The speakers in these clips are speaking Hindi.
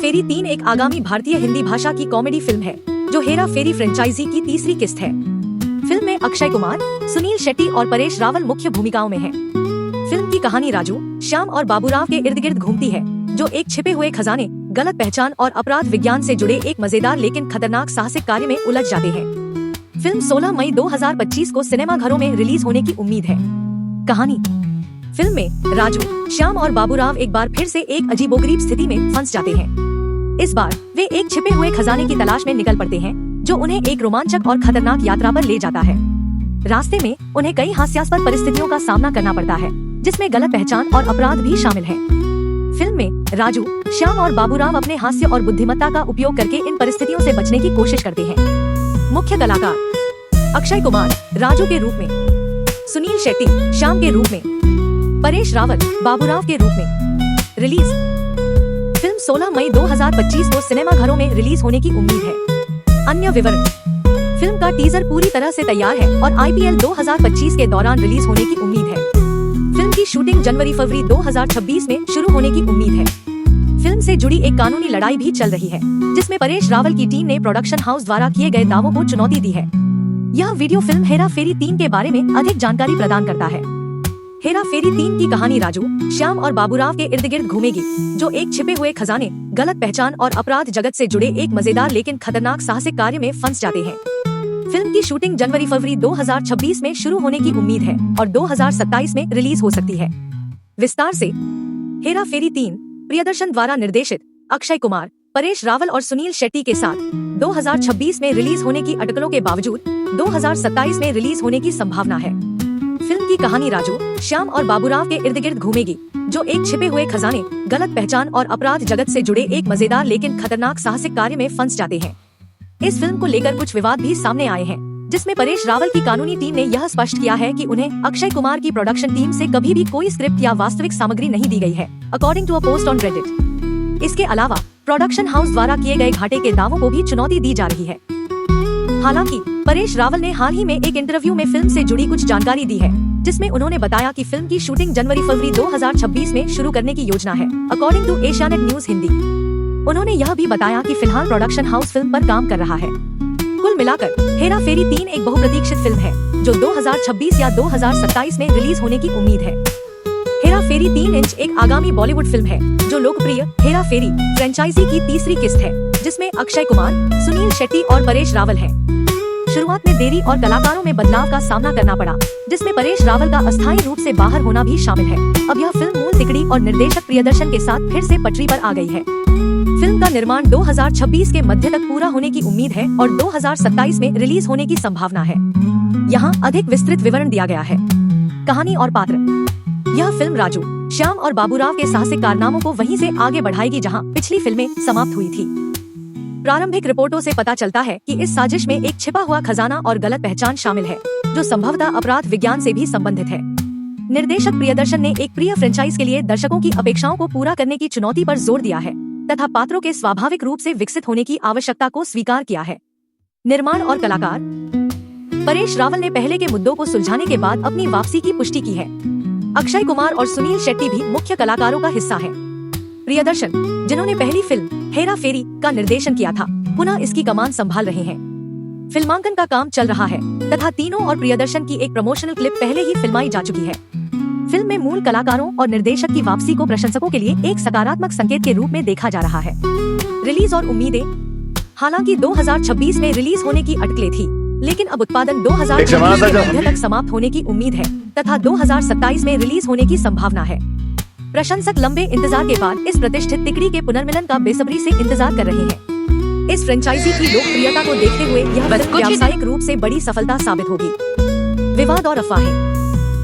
फेरी 3 एक आगामी भारतीय हिंदी भाषा की कॉमेडी फिल्म है जो हेरा फेरी फ्रेंचाइजी की तीसरी किस्त है। फिल्म में अक्षय कुमार, सुनील शेट्टी और परेश रावल मुख्य भूमिकाओं में हैं। फिल्म की कहानी राजू, श्याम और बाबूराव के इर्द गिर्द घूमती है, जो एक छिपे हुए खजाने, गलत पहचान और अपराध विज्ञान से जुड़े एक मजेदार लेकिन खतरनाक साहसिक कार्य में उलझ जाते हैं। फिल्म 16 मई 2025 को सिनेमा घरों में रिलीज होने की उम्मीद है। कहानी: फिल्म में राजू, श्याम और बाबूराव एक बार फिर से एक अजीबोगरीब स्थिति में फंस जाते हैं। इस बार वे एक छिपे हुए खजाने की तलाश में निकल पड़ते हैं, जो उन्हें एक रोमांचक और खतरनाक यात्रा पर ले जाता है। रास्ते में उन्हें कई हास्यास्पद परिस्थितियों का सामना करना पड़ता है, जिसमें गलत पहचान और अपराध भी शामिल हैं। फिल्म में राजू, श्याम और बाबूराव अपने हास्य और बुद्धिमत्ता का उपयोग करके इन परिस्थितियों से बचने की कोशिश करते हैं। मुख्य कलाकार: अक्षय कुमार राजू के रूप में, सुनील शेट्टी श्याम के रूप में, परेश रावल बाबूराव के रूप में। रिलीज: फिल्म 16 मई 2025 को सिनेमा घरों में रिलीज होने की उम्मीद है। अन्य विवरण: फिल्म का टीजर पूरी तरह से तैयार है और IPL 2025 के दौरान रिलीज होने की उम्मीद है। फिल्म की शूटिंग जनवरी-फरवरी 2026 में शुरू होने की उम्मीद है। फिल्म से जुड़ी एक कानूनी लड़ाई भी चल रही है, जिसमें परेश रावल की टीम ने प्रोडक्शन हाउस द्वारा किए गए दावों को चुनौती दी है। यह वीडियो फिल्म हेरा फेरी 3 के बारे में अधिक जानकारी प्रदान करता है। हेरा फेरी 3 की कहानी राजू, श्याम और बाबूराव के इर्द गिर्द घूमेगी, जो एक छिपे हुए खजाने, गलत पहचान और अपराध जगत से जुड़े एक मजेदार लेकिन खतरनाक साहसिक कार्य में फंस जाते हैं। फिल्म की शूटिंग जनवरी-फरवरी 2026 में शुरू होने की उम्मीद है और 2027 में रिलीज हो सकती है। विस्तार से: हेरा फेरी 3 प्रियदर्शन द्वारा निर्देशित, अक्षय कुमार, परेश रावल और सुनील शेट्टी के साथ 2026 में रिलीज होने की अटकलों के बावजूद 2027 में रिलीज होने की संभावना है। फिल्म की कहानी राजू, श्याम और बाबूराव के इर्द गिर्द घूमेगी, जो एक छिपे हुए खजाने, गलत पहचान और अपराध जगत से जुड़े एक मजेदार लेकिन खतरनाक साहसिक कार्य में फंस जाते हैं। इस फिल्म को लेकर कुछ विवाद भी सामने आए हैं, जिसमें परेश रावल की कानूनी टीम ने यह स्पष्ट किया है कि उन्हें अक्षय कुमार की प्रोडक्शन टीम से कभी भी कोई स्क्रिप्ट या वास्तविक सामग्री नहीं दी गई है, according to a post on Reddit. इसके अलावा प्रोडक्शन हाउस द्वारा किए गए घाटे के दावों को भी चुनौती दी जा रही है। हालांकि परेश रावल ने हाल ही में एक इंटरव्यू में फिल्म से जुड़ी कुछ जानकारी दी है, जिसमें उन्होंने बताया कि फिल्म की शूटिंग जनवरी-फरवरी 2026 में शुरू करने की योजना है, according to Asianet News Hindi. उन्होंने यह भी बताया कि फिलहाल प्रोडक्शन हाउस फिल्म पर काम कर रहा है। कुल मिलाकर हेरा फेरी 3 एक बहुप्रतीक्षित फिल्म है, जो 2026 या 2027 में रिलीज होने की उम्मीद है। हेरा फेरी 3 इंच एक आगामी बॉलीवुड फिल्म है, जो लोकप्रिय हेरा फेरी फ्रेंचाइजी की तीसरी किस्त है, जिसमें अक्षय कुमार, सुनील शेट्टी और परेश रावल हैं। शुरुआत में देरी और कलाकारों में बदलाव का सामना करना पड़ा, जिसमें परेश रावल का अस्थायी रूप से बाहर होना भी शामिल है। अब यह फिल्म मूल तिकड़ी और निर्देशक प्रियदर्शन के साथ फिर से पटरी पर आ गई है। फिल्म का निर्माण 2026 के मध्य तक पूरा होने की उम्मीद है और 2027 में रिलीज होने की संभावना है। यहाँ अधिक विस्तृत विवरण दिया गया है। कहानी और पात्र: यह फिल्म राजू, श्याम और बाबूराव के साहसिक कारनामों को वहीं से आगे बढ़ाएगी जहाँ पिछली फिल्में समाप्त हुई थी। प्रारंभिक रिपोर्टों से पता चलता है कि इस साजिश में एक छिपा हुआ खजाना और गलत पहचान शामिल है, जो संभवतः अपराध विज्ञान से भी संबंधित है। निर्देशक प्रियदर्शन ने एक प्रिय फ्रेंचाइज के लिए दर्शकों की अपेक्षाओं को पूरा करने की चुनौती पर जोर दिया है, तथा पात्रों के स्वाभाविक रूप से विकसित होने की आवश्यकता को स्वीकार किया है। निर्माण और कलाकार: परेश रावल ने पहले के मुद्दों को सुलझाने के बाद अपनी वापसी की पुष्टि की है। अक्षय कुमार और सुनील शेट्टी भी मुख्य कलाकारों का हिस्सा हैं। प्रियदर्शन, जिन्होंने पहली फिल्म हेरा फेरी का निर्देशन किया था, पुनः इसकी कमान संभाल रहे हैं। फिल्मांकन का काम चल रहा है तथा तीनों और प्रियदर्शन की एक प्रमोशनल क्लिप पहले ही फिल्माई जा चुकी है। फिल्म में मूल कलाकारों और निर्देशक की वापसी को प्रशंसकों के लिए एक सकारात्मक संकेत के रूप में देखा जा रहा है। रिलीज और उम्मीदें: हालांकि 2026 में रिलीज होने की अटकलें थी, लेकिन अब उत्पादन 2026 के मध्य तक समाप्त होने की उम्मीद है तथा 2027 में रिलीज होने की संभावना है। प्रशंसक लंबे इंतजार के बाद इस प्रतिष्ठित तिकड़ी के पुनर्मिलन का बेसब्री से इंतजार कर रहे हैं। इस फ्रेंचाइजी की लोकप्रियता को देखते हुए यह फिल्म व्यावसायिक रूप से बड़ी सफलता साबित होगी। विवाद और अफवाहें: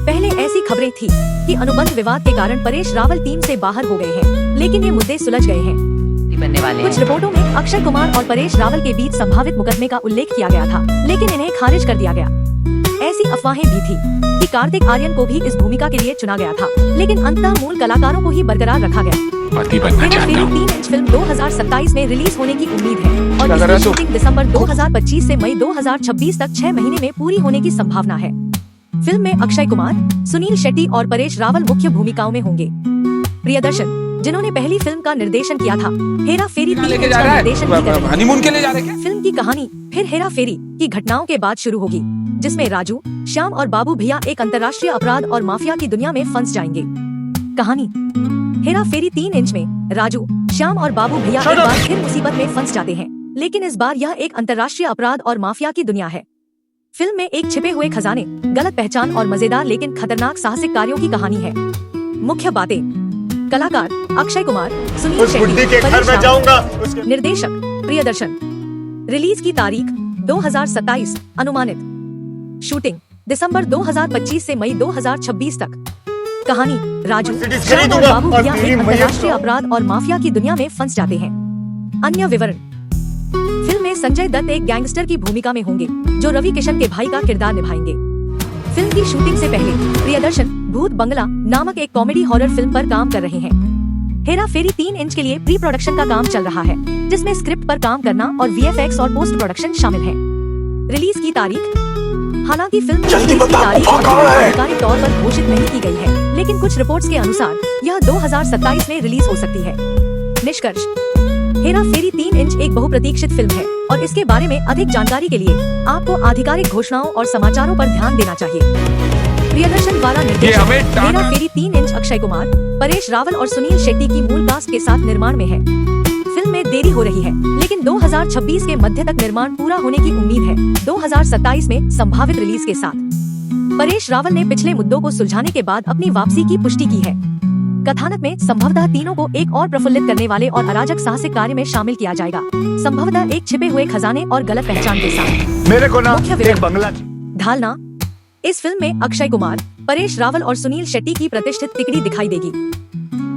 पहले ऐसी खबरें थी कि अनुबंध विवाद के कारण परेश रावल टीम से बाहर हो गए हैं, लेकिन ये मुद्दे सुलझ गए हैं। कुछ रिपोर्टों में अक्षय कुमार और परेश रावल के बीच संभावित मुकदमे का उल्लेख किया गया था, लेकिन इन्हें खारिज कर दिया गया। ऐसी अफवाहें भी थी कि कार्तिक आर्यन को भी इस भूमिका के लिए चुना गया था, लेकिन अंततः मूल कलाकारों को ही बरकरार रखा गया। हेरा फेरी 3 इंच फिल्म 2027 में रिलीज होने की उम्मीद है और इसकी शूटिंग दिसंबर 2025 से मई 2026 तक 6 महीने में पूरी होने की संभावना है। फिल्म में अक्षय कुमार, सुनील शेट्टी और परेश रावल मुख्य भूमिकाओं में होंगे। प्रियदर्शन, जिन्होंने पहली फिल्म का निर्देशन किया था। हेरा फेरी 3 लेके इंच जा का रहा है निर्देशन भी कर रही है। हनीमून के लिए जा रहे हैं क्या? फिल्म की कहानी फिर हेरा फेरी की घटनाओं के बाद शुरू होगी, जिसमें राजू, श्याम और बाबू भैया एक अंतर्राष्ट्रीय अपराध और माफिया की दुनिया में फंस जाएंगे। कहानी हेरा फेरी 3 इंच में राजू, श्याम और बाबू भैया एक बार फिर मुसीबत में फंस जाते हैं, लेकिन इस बार यह एक अंतर्राष्ट्रीय अपराध और माफिया की दुनिया है। फिल्म में एक छिपे हुए खजाने, गलत पहचान और मजेदार लेकिन खतरनाक साहसिक कार्यों की कहानी है। मुख्य बातें: कलाकार अक्षय कुमार, सुनील शेट्टी, परेश रावल, निर्देशक प्रियदर्शन। रिलीज की तारीख 2027, अनुमानित शूटिंग दिसंबर 2025 से मई 2026 तक। कहानी राजू, श्याम और बाबू भैया एक अंतर्राष्ट्रीय अपराध और माफिया की दुनिया में फंस जाते हैं। अन्य विवरण: फिल्म में संजय दत्त एक गैंगस्टर की भूमिका में होंगे, जो रवि किशन के भाई का किरदार निभाएंगे। फिल्म की शूटिंग से पहले प्रियदर्शन भूत बंगला नामक एक कॉमेडी हॉरर फिल्म पर काम कर रहे हैं। हेरा फेरी 3 इंच के लिए प्री प्रोडक्शन का काम चल रहा है, जिसमें स्क्रिप्ट पर काम करना और VFX और पोस्ट प्रोडक्शन शामिल है। रिलीज की तारीख: हालांकि फिल्म की रिलीज की तारीख आधिकारिक तौर पर घोषित नहीं की गई है, लेकिन कुछ रिपोर्ट्स के अनुसार यह 2027 में रिलीज हो सकती है। निष्कर्ष: हेरा फेरी 3 इंच एक बहुप्रतीक्षित फिल्म है और इसके बारे में अधिक जानकारी के लिए आपको आधिकारिक घोषणाओं और समाचारों पर ध्यान देना चाहिए। प्रियदर्शन द्वारा निर्देशित हेरा फेरी 3 इंच अक्षय कुमार, परेश रावल और सुनील शेट्टी की मूल कास्ट के साथ निर्माण में है। फिल्म में देरी हो रही है, लेकिन 2026 के मध्य तक निर्माण पूरा होने की उम्मीद है, 2027 में संभावित रिलीज के साथ। परेश रावल ने पिछले मुद्दों को सुलझाने के बाद अपनी वापसी की पुष्टि की है। कथानक में संभवतः तीनों को एक और प्रफुल्लित करने वाले और अराजक साहसिक कार्य में शामिल किया जाएगा, संभवतः एक छिपे हुए खजाने और गलत पहचान के साथ। मेरे को ना एक बंगला ढालना: इस फिल्म में अक्षय कुमार, परेश रावल और सुनील शेट्टी की प्रतिष्ठित तिकड़ी दिखाई देगी।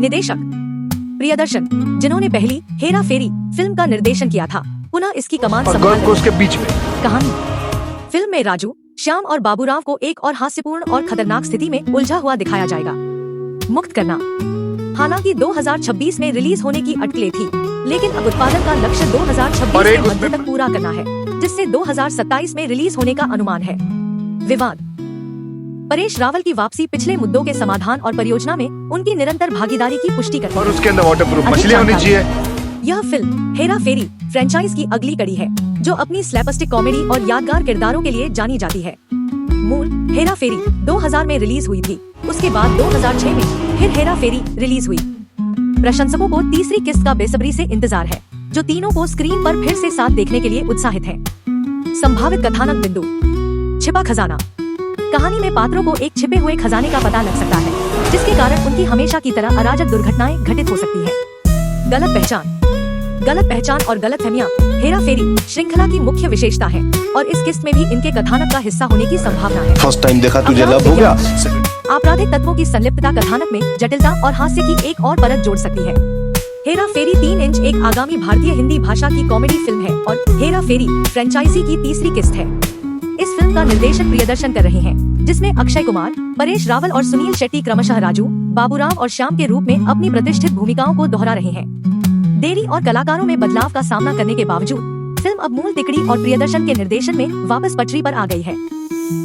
निदेशक प्रियदर्शन, जिन्होंने पहली हेरा फेरी फिल्म का निर्देशन किया था, पुनः इसकी कमान संभाल उसके बीच में। कहानी फिल्म में राजू, श्याम और बाबूराव को एक और हास्यपूर्ण और खतरनाक स्थिति में उलझा हुआ दिखाया जाएगा। मुक्त करना: हालांकि 2026 में रिलीज होने की अटकलें थी, लेकिन अब उत्पादन का लक्ष्य 2026 के मध्य तक पूरा करना है, जिससे 2027 में रिलीज होने का अनुमान है। विवाद: परेश रावल की वापसी पिछले मुद्दों के समाधान और परियोजना में उनकी निरंतर भागीदारी की पुष्टि करती है। और उसके अंदर वाटरप्रूफ मछलियां होनी चाहिए। यह फिल्म हेरा फेरी फ्रेंचाइज की अगली कड़ी है, जो अपनी स्लैपस्टिक कॉमेडी और यादगार किरदारों के लिए जानी जाती है। मूल हेरा फेरी 2000 में रिलीज हुई थी, उसके बाद 2006 में फिर हेरा फेरी रिलीज हुई। प्रशंसकों को तीसरी किस्त का बेसब्री से इंतजार है, जो तीनों को स्क्रीन पर फिर से साथ देखने के लिए उत्साहित है। संभावित कथानक बिंदु: छिपा खजाना: कहानी में पात्रों को एक छिपे हुए खजाने का पता लग सकता है, जिसके कारण उनकी हमेशा की तरह अराजक दुर्घटनाएं घटित हो सकती है। गलत पहचान: गलत पहचान और गलतफहमियां हेरा फेरी श्रृंखला की मुख्य विशेषता है, और इस किस्त में भी इनके कथानक का हिस्सा होने की संभावना है। फर्स्ट टाइम देखा तुझे लव हो गया। आपराधिक तत्वों की संलिप्तता कथानक में जटिलता और हास्य की एक और परत जोड़ सकती है। हेरा फेरी 3 इंच एक आगामी भारतीय हिंदी भाषा की कॉमेडी फिल्म है और हेरा फेरी फ्रेंचाइजी की तीसरी किस्त है। इस फिल्म का निर्देशन प्रियदर्शन कर रहे हैं, जिसमें अक्षय कुमार, परेश रावल और सुनील शेट्टी क्रमशः राजू, बाबूराव और श्याम के रूप में अपनी प्रतिष्ठित भूमिकाओं को दोहरा रहे हैं। देरी और कलाकारों में बदलाव का सामना करने के बावजूद फिल्म अब मूल तिकड़ी और प्रियदर्शन के निर्देशन में वापस पटरी पर आ गई है।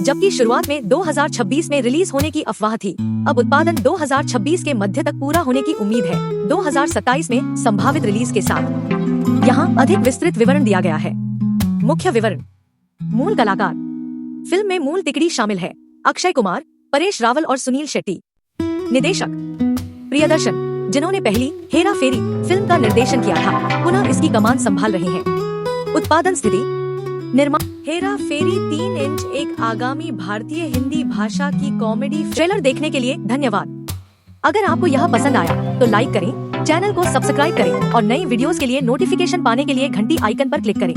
जबकि शुरुआत में 2026 में रिलीज होने की अफवाह थी, अब उत्पादन 2026 के मध्य तक पूरा होने की उम्मीद है, 2027 में संभावित रिलीज के साथ। यहाँ अधिक विस्तृत विवरण दिया गया है। मुख्य विवरण: मूल कलाकार: फिल्म में मूल तिकड़ी शामिल है अक्षय कुमार, परेश रावल और सुनील शेट्टी। निदेशक प्रियदर्शन, जिन्होंने पहली हेरा फेरी फिल्म का निर्देशन किया था, पुनः इसकी कमान संभाल रहे हैं। उत्पादन स्थिति: निर्माण हेरा फेरी 3 इंच एक आगामी भारतीय हिंदी भाषा की कॉमेडी। ट्रेलर देखने के लिए धन्यवाद। अगर आपको यह पसंद आया तो लाइक करें, चैनल को सब्सक्राइब करें और नई वीडियोस के लिए नोटिफिकेशन पाने के लिए घंटी आइकन पर क्लिक करें।